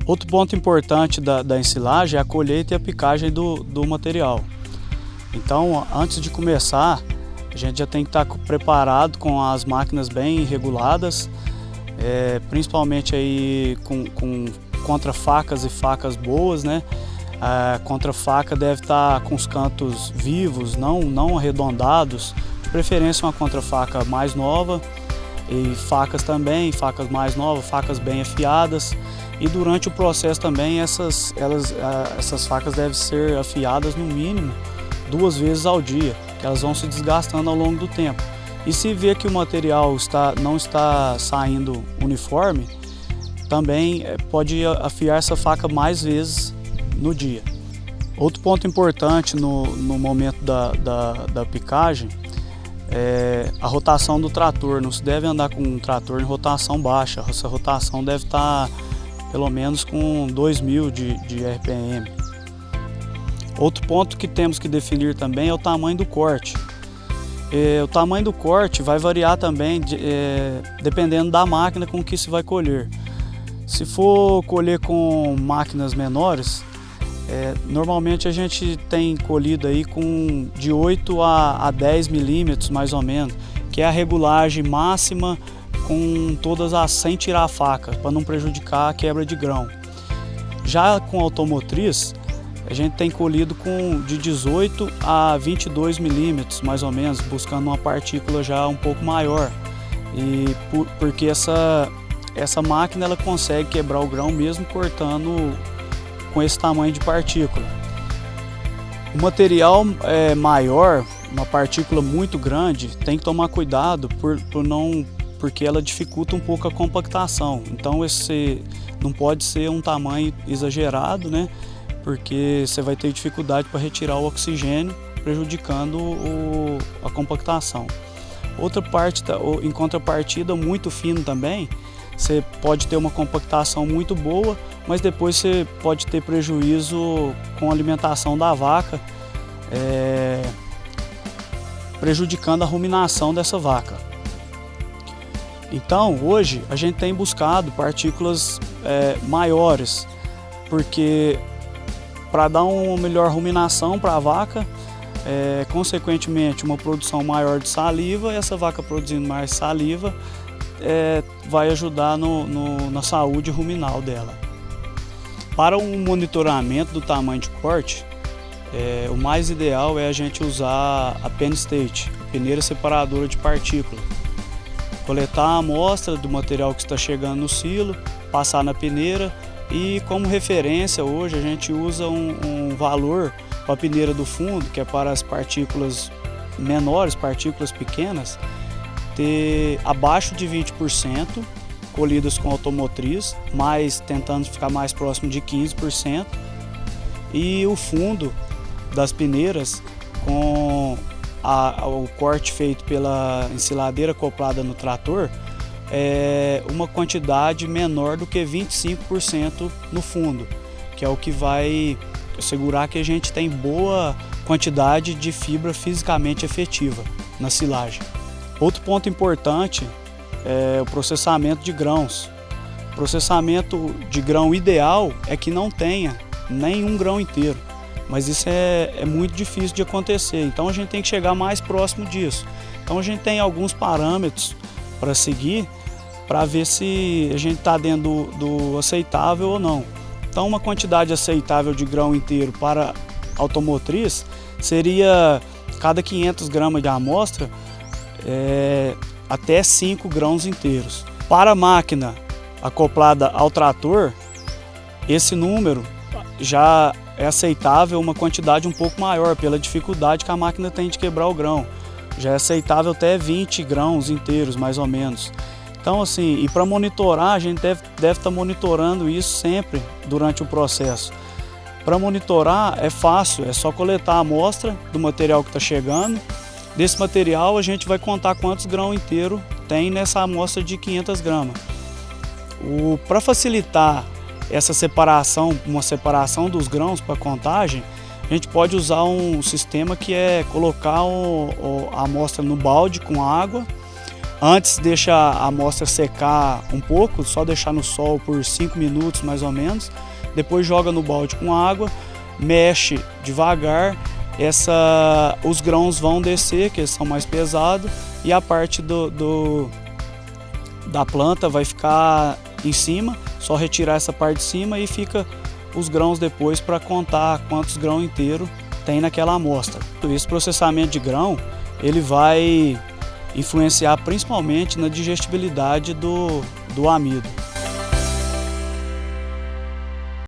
Outro ponto importante da ensilagem é a colheita e a picagem do material. Então, antes de começar, a gente já tem que estar preparado com as máquinas bem reguladas, principalmente aí com contra-facas e facas boas, né? A contra-faca deve estar com os cantos vivos, não arredondados, de preferência uma contra-faca mais nova, e facas também, facas mais novas, facas bem afiadas. E durante o processo também essas facas devem ser afiadas no mínimo 2 vezes ao dia, que elas vão se desgastando ao longo do tempo. E se vê que o material não está saindo uniforme, também pode afiar essa faca mais vezes no dia. Outro ponto importante no momento da picagem é a rotação do trator. Não se deve andar com um trator em rotação baixa, essa rotação deve estar pelo menos com 2.000 de RPM. Outro ponto que temos que definir também é o tamanho do corte. O tamanho do corte vai variar também dependendo da máquina com que se vai colher. Se for colher com máquinas menores, normalmente a gente tem colhido aí de 8 a 10 milímetros mais ou menos, que é a regulagem máxima com todas sem tirar a faca, para não prejudicar a quebra de grão. Já com automotriz, a gente tem colhido de 18 a 22 milímetros mais ou menos, buscando uma partícula já um pouco maior, porque essa máquina ela consegue quebrar o grão mesmo cortando com esse tamanho de partícula. O material maior, uma partícula muito grande, tem que tomar cuidado porque ela dificulta um pouco a compactação. Então esse não pode ser um tamanho exagerado, né? Porque você vai ter dificuldade para retirar o oxigênio, prejudicando a compactação. Outra parte, em contrapartida, muito fino também, você pode ter uma compactação muito boa, mas depois você pode ter prejuízo com a alimentação da vaca, prejudicando a ruminação dessa vaca. Então, hoje, a gente tem buscado partículas maiores, porque para dar uma melhor ruminação para a vaca, consequentemente uma produção maior de saliva, e essa vaca produzindo mais saliva vai ajudar na saúde ruminal dela. Para um monitoramento do tamanho de corte, o mais ideal é a gente usar a pen state, a peneira separadora de partícula. Coletar a amostra do material que está chegando no silo, passar na peneira e como referência hoje a gente usa um valor para a peneira do fundo, que é para as partículas menores, partículas pequenas, ter abaixo de 20% colhidas com automotriz, mas tentando ficar mais próximo de 15%, e o fundo das peneiras com o corte feito pela ensiladeira acoplada no trator uma quantidade menor do que 25% no fundo, que é o que vai assegurar que a gente tem boa quantidade de fibra fisicamente efetiva na silagem. Outro ponto importante é o processamento de grãos. O processamento de grão ideal é que não tenha nenhum grão inteiro, mas isso é muito difícil de acontecer, então a gente tem que chegar mais próximo disso. Então a gente tem alguns parâmetros para seguir, para ver se a gente está dentro do aceitável ou não. Então uma quantidade aceitável de grão inteiro para automotriz seria cada 500 gramas de amostra até 5 grãos inteiros. Para a máquina acoplada ao trator, esse número já é aceitável uma quantidade um pouco maior, pela dificuldade que a máquina tem de quebrar o grão. Já é aceitável até 20 grãos inteiros, mais ou menos. Então, assim, e para monitorar, a gente deve estar monitorando isso sempre durante o processo. Para monitorar é fácil, é só coletar a amostra do material que está chegando. Desse material a gente vai contar quantos grãos inteiros tem nessa amostra de 500 gramas. Para facilitar essa separação, uma separação dos grãos para contagem, a gente pode usar um sistema que é colocar a amostra no balde com água Antes deixa a amostra secar um pouco, só deixar no sol por 5 minutos mais ou menos. Depois joga no balde com água, mexe devagar, os grãos vão descer, que eles são mais pesados, e a parte da planta vai ficar em cima, só retirar essa parte de cima e fica os grãos depois para contar quantos grãos inteiros tem naquela amostra. Esse processamento de grão, ele vai influenciar principalmente na digestibilidade do amido.